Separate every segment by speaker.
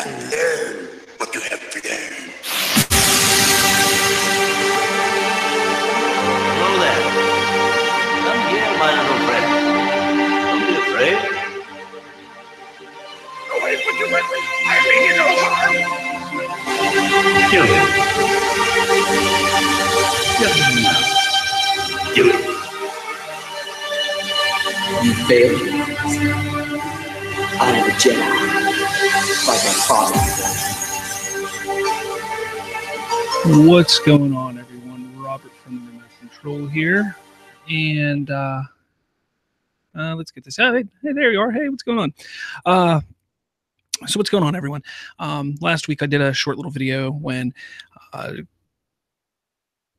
Speaker 1: Unlearn what you have learned.
Speaker 2: Hello there. Come here, my little friend. Don't be afraid.
Speaker 1: Away from you, Wesley. I mean you no harm.
Speaker 2: Kill him. Do it.
Speaker 3: You failed. I am a Jedi, like my father.
Speaker 4: What's going on, everyone? Robert from the Remote Control here, and let's get this out. Hey, there you are. Hey, what's going on? So what's going on, everyone? Last week I did a short little video when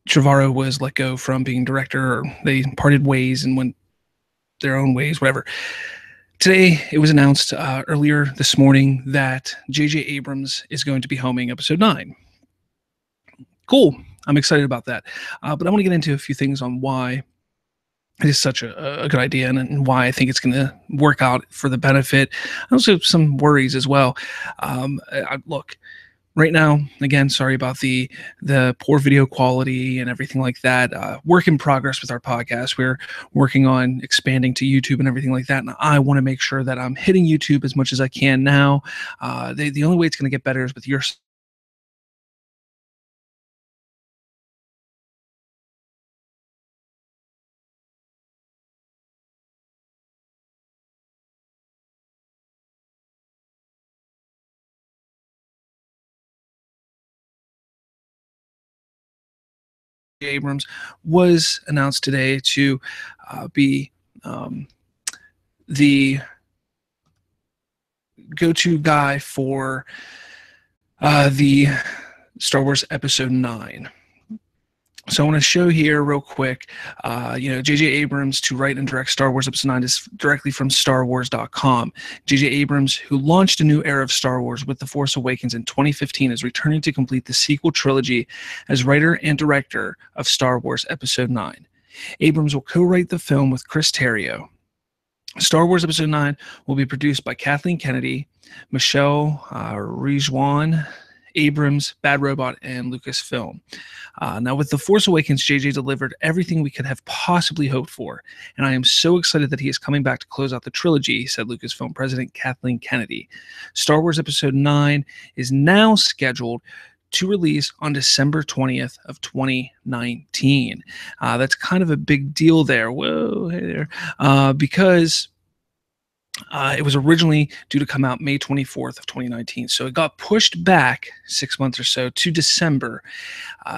Speaker 4: Trevorrow was let go from being director, or they parted ways and went their own ways, whatever. Today, it was announced earlier this morning that J.J. Abrams is going to be helming Episode 9. Cool. I'm excited about that. But I want to get into a few things on why it is such a good idea and why I think it's going to work out for the benefit. Also, some worries as well. Look, right now, again, sorry about the poor video quality and everything like that. Work in progress with our podcast. We're working on expanding to YouTube and everything like that. And I want to make sure that I'm hitting YouTube as much as I can now. The only way it's going to get better is with your Abrams was announced today to be the go-to guy for the Star Wars Episode 9. So I want to show here real quick, J.J. Abrams to write and direct Star Wars Episode 9 is directly from StarWars.com. J.J. Abrams, who launched a new era of Star Wars with The Force Awakens in 2015, is returning to complete the sequel trilogy as writer and director of Star Wars Episode 9. Abrams will co-write the film with Chris Terrio. Star Wars Episode 9 will be produced by Kathleen Kennedy, Michelle Rejwan, Abrams, Bad Robot, and Lucasfilm. Now, with The Force Awakens, JJ delivered everything we could have possibly hoped for, and I am so excited that he is coming back to close out the trilogy, said Lucasfilm President Kathleen Kennedy. Star Wars Episode 9 is now scheduled to release on December 20th of 2019. That's kind of a big deal there. Whoa, hey there. Because it was originally due to come out May 24th of 2019. So it got pushed back 6 months or so to December,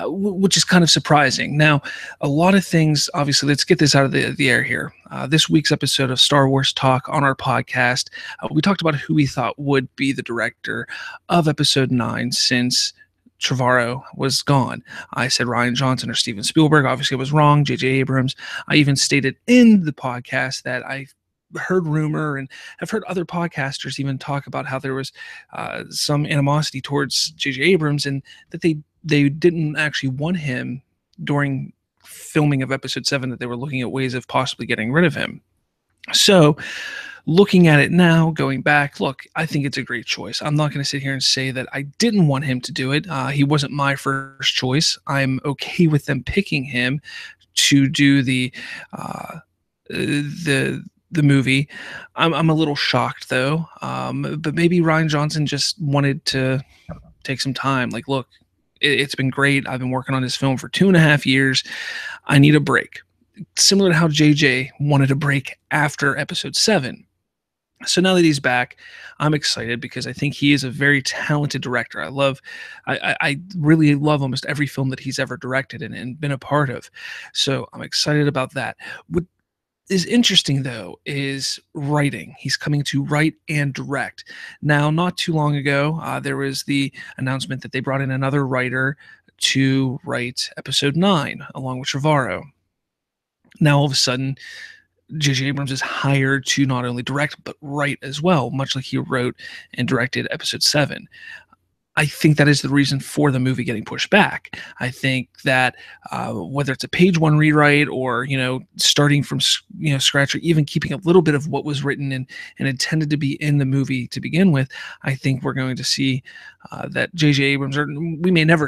Speaker 4: which is kind of surprising. Now, a lot of things, obviously, let's get this out of the air here. This week's episode of Star Wars Talk on our podcast, we talked about who we thought would be the director of Episode 9 since Trevorrow was gone. I said Rian Johnson or Steven Spielberg. Obviously, I was wrong. J.J. Abrams. I even stated in the podcast that I heard rumor and I've heard other podcasters even talk about how there was some animosity towards J.J. Abrams and that they didn't actually want him during filming of Episode 7, that they were looking at ways of possibly getting rid of him. So looking at it now, going back, look, I think it's a great choice. I'm not going to sit here and say that I didn't want him to do it. He wasn't my first choice. I'm okay with them picking him to do the movie. I'm a little shocked though, but maybe Rian Johnson just wanted to take some time. Like, look, it's been great. I've been working on this film for 2.5 years. I need a break. Similar to how JJ wanted a break after Episode 7. So now that he's back, I'm excited because I think he is a very talented director. I really love almost every film that he's ever directed and been a part of. So I'm excited about that. What is interesting, though, is writing. He's coming to write and direct. Now, not too long ago, there was the announcement that they brought in another writer to write Episode 9, along with Trevorrow. Now, all of a sudden, J.J. Abrams is hired to not only direct, but write as well, much like he wrote and directed Episode 7. I think that is the reason for the movie getting pushed back. I think that whether it's a page one rewrite or, starting from, scratch, or even keeping a little bit of what was written and intended to be in the movie to begin with, I think we're going to see that J.J. Abrams, or we may never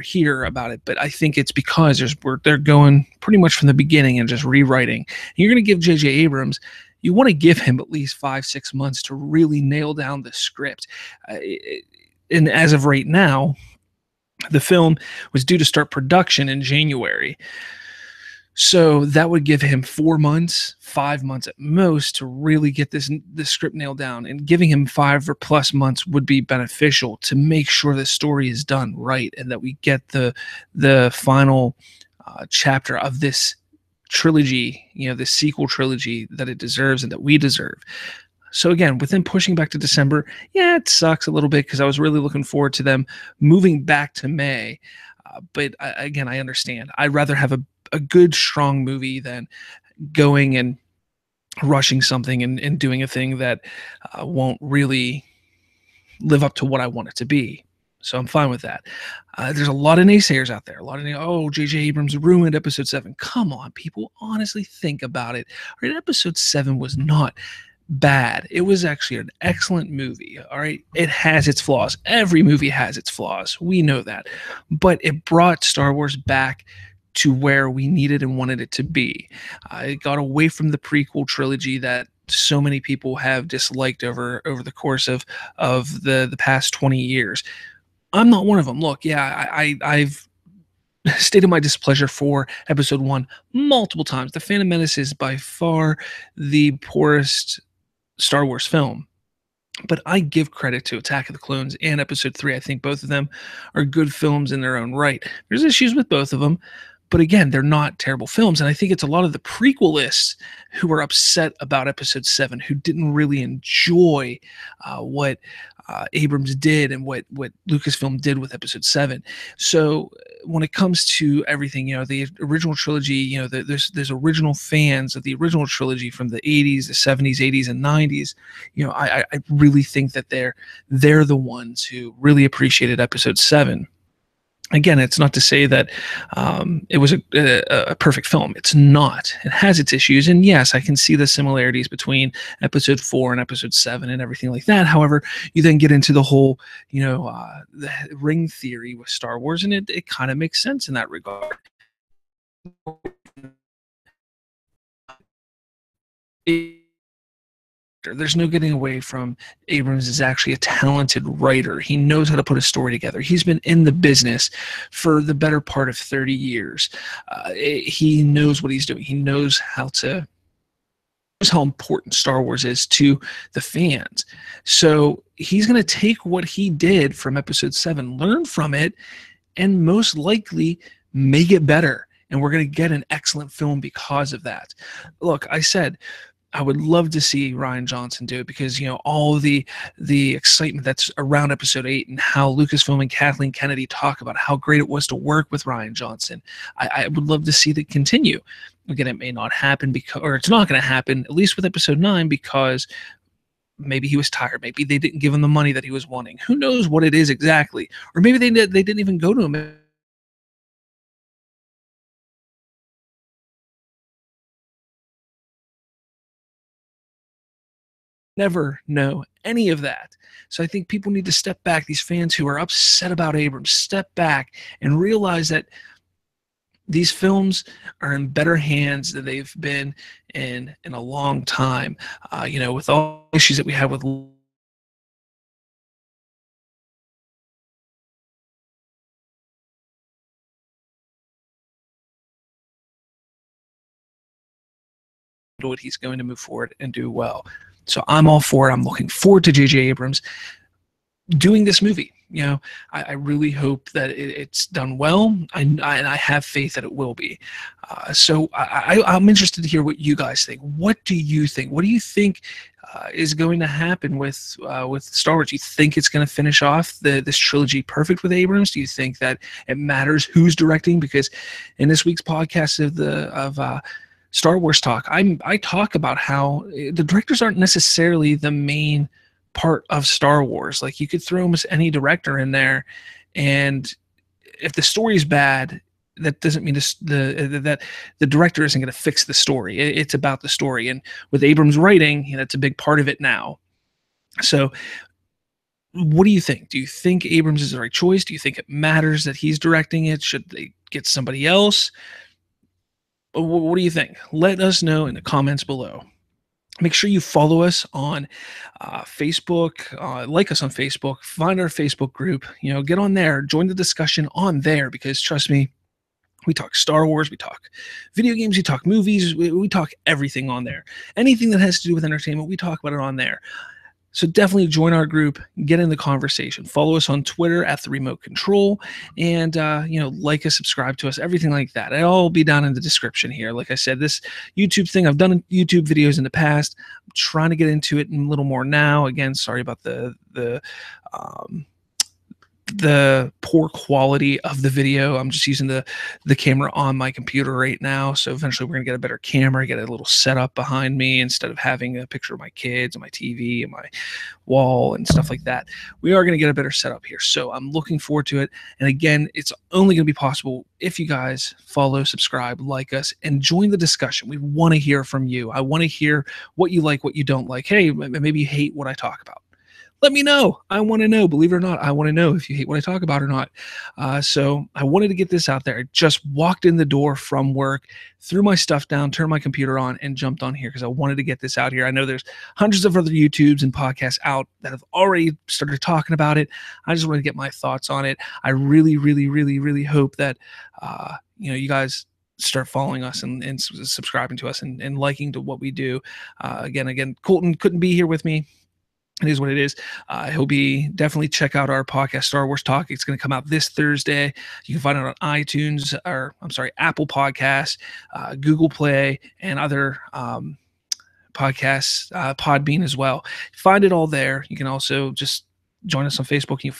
Speaker 4: hear about it, but I think it's because they're going pretty much from the beginning and just rewriting. And you're going to give J.J. Abrams, you want to give him at least 5-6 months to really nail down the script. And as of right now, the film was due to start production in January. So that would give him 4 months, 5 months at most to really get this script nailed down. And giving him 5 or plus months would be beneficial to make sure the story is done right and that we get the final chapter of this trilogy, the sequel trilogy that it deserves and that we deserve. So again, with them pushing back to December, yeah, it sucks a little bit because I was really looking forward to them moving back to May. But again, I understand. I'd rather have a good, strong movie than going and rushing something and doing a thing that won't really live up to what I want it to be. So I'm fine with that. There's a lot of naysayers out there. J.J. Abrams ruined Episode 7. Come on, people. Honestly, think about it. All right, Episode 7 was not bad. It was actually an excellent movie. All right, it has its flaws. Every movie has its flaws. We know that, but it brought Star Wars back to where we needed and wanted it to be. It got away from the prequel trilogy that so many people have disliked over the course of the past 20 years. I'm not one of them. Look, yeah, I've stated my displeasure for Episode 1 multiple times. The Phantom Menace is by far the poorest Star Wars film, but I give credit to Attack of the Clones and Episode 3. I think both of them are good films in their own right. There's issues with both of them, but again, they're not terrible films. And I think it's a lot of the prequelists who are upset about Episode 7, who didn't really enjoy what Abrams did and what Lucasfilm did with Episode 7. So when it comes to everything, the original trilogy, there's original fans of the original trilogy from the 80s, the 70s, 80s, and 90s. I really think that they're the ones who really appreciated Episode 7. Again, it's not to say that it was a perfect film. It's not. It has its issues. And yes, I can see the similarities between Episode 4 and Episode 7 and everything like that. However, you then get into the whole, the ring theory with Star Wars, and it kind of makes sense in that regard. There's no getting away from Abrams is actually a talented writer. He knows how to put a story together. He's been in the business for the better part of 30 years. He knows what he's doing. He knows how important Star Wars is to the fans. So he's going to take what he did from Episode 7, learn from it, and most likely make it better. And we're going to get an excellent film because of that. Look, I said, I would love to see Rian Johnson do it because, all the excitement that's around Episode 8 and how Lucasfilm and Kathleen Kennedy talk about how great it was to work with Rian Johnson. I would love to see that continue. Again, it may not happen or it's not going to happen, at least with Episode 9, because maybe he was tired. Maybe they didn't give him the money that he was wanting. Who knows what it is exactly? Or maybe they didn't even go to him. Never know any of that. So I think people need to step back. These fans who are upset about Abrams, step back and realize that these films are in better hands than they've been in a long time. With all the issues that we have with what he's going to move forward and do well. So I'm all for it. I'm looking forward to J.J. Abrams doing this movie. I really hope that it's done well, and I have faith that it will be. So I'm interested to hear what you guys think. What do you think? What do you think is going to happen with Star Wars? Do you think it's going to finish off this trilogy perfect with Abrams? Do you think that it matters who's directing? Because in this week's podcast of Star Wars Talk, I talk about how the directors aren't necessarily the main part of Star Wars. Like, you could throw almost any director in there, and if the story is bad, that doesn't mean that the director isn't going to fix the story. It's about the story, and with Abrams writing, that's a big part of it now. So, what do you think? Do you think Abrams is the right choice? Do you think it matters that he's directing it? Should they get somebody else? What do you think? Let us know in the comments below. Make sure you follow us on Facebook, like us on Facebook, find our Facebook group, get on there, join the discussion on there, because trust me, we talk Star Wars, we talk video games, we talk movies, we talk everything on there. Anything that has to do with entertainment, we talk about it on there. So definitely join our group, get in the conversation. Follow us on Twitter at The Remote Control, and like us, subscribe to us, everything like that. It'll all be down in the description here. Like I said, this YouTube thing, I've done YouTube videos in the past. I'm trying to get into it a little more now. Again, sorry about the poor quality of the video. I'm just using the camera on my computer right now, so eventually we're gonna get a better camera, get a little setup behind me instead of having a picture of my kids and my TV and my wall and stuff like that. We are gonna get a better setup here, so I'm looking forward to it. And again, it's only gonna be possible if you guys follow, subscribe, like us, and join the discussion. We want to hear from you. I want to hear what you like, what you don't like. Hey, maybe you hate what I talk about. Let me know. I want to know. Believe it or not, I want to know if you hate what I talk about or not. So I wanted to get this out there. I just walked in the door from work, threw my stuff down, turned my computer on, and jumped on here because I wanted to get this out here. I know there's hundreds of other YouTubes and podcasts out that have already started talking about it. I just wanted to get my thoughts on it. I really, really, really, really hope that you guys start following us and subscribing to us and liking to what we do. Again, Colton couldn't be here with me. It is what it is. He'll be definitely check out our podcast, Star Wars Talk. It's going to come out this Thursday. You can find it on iTunes, Apple Podcasts, Google Play, and other podcasts, Podbean as well. Find it all there. You can also just join us on Facebook. You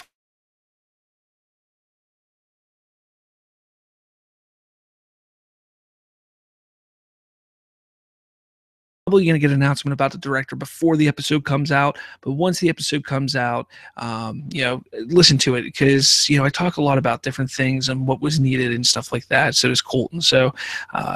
Speaker 4: probably going to get an announcement about the director before the episode comes out, but once the episode comes out, listen to it, because I talk a lot about different things and what was needed and stuff like that. So does Colton. So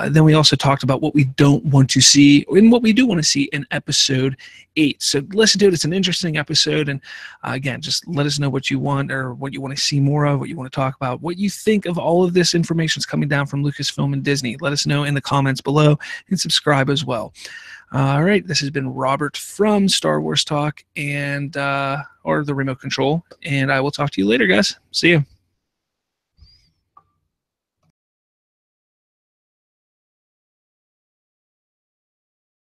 Speaker 4: then we also talked about what we don't want to see and what we do want to see in episode 8. So listen to it. It's an interesting episode, and again, just let us know what you want or what you want to see more of, what you want to talk about, what you think of all of this information that's coming down from Lucasfilm and Disney. Let us know in the comments below, and subscribe as well. All right, this has been Robert from Star Wars Talk and or the Remote Control, and I will talk to you later, guys. See you.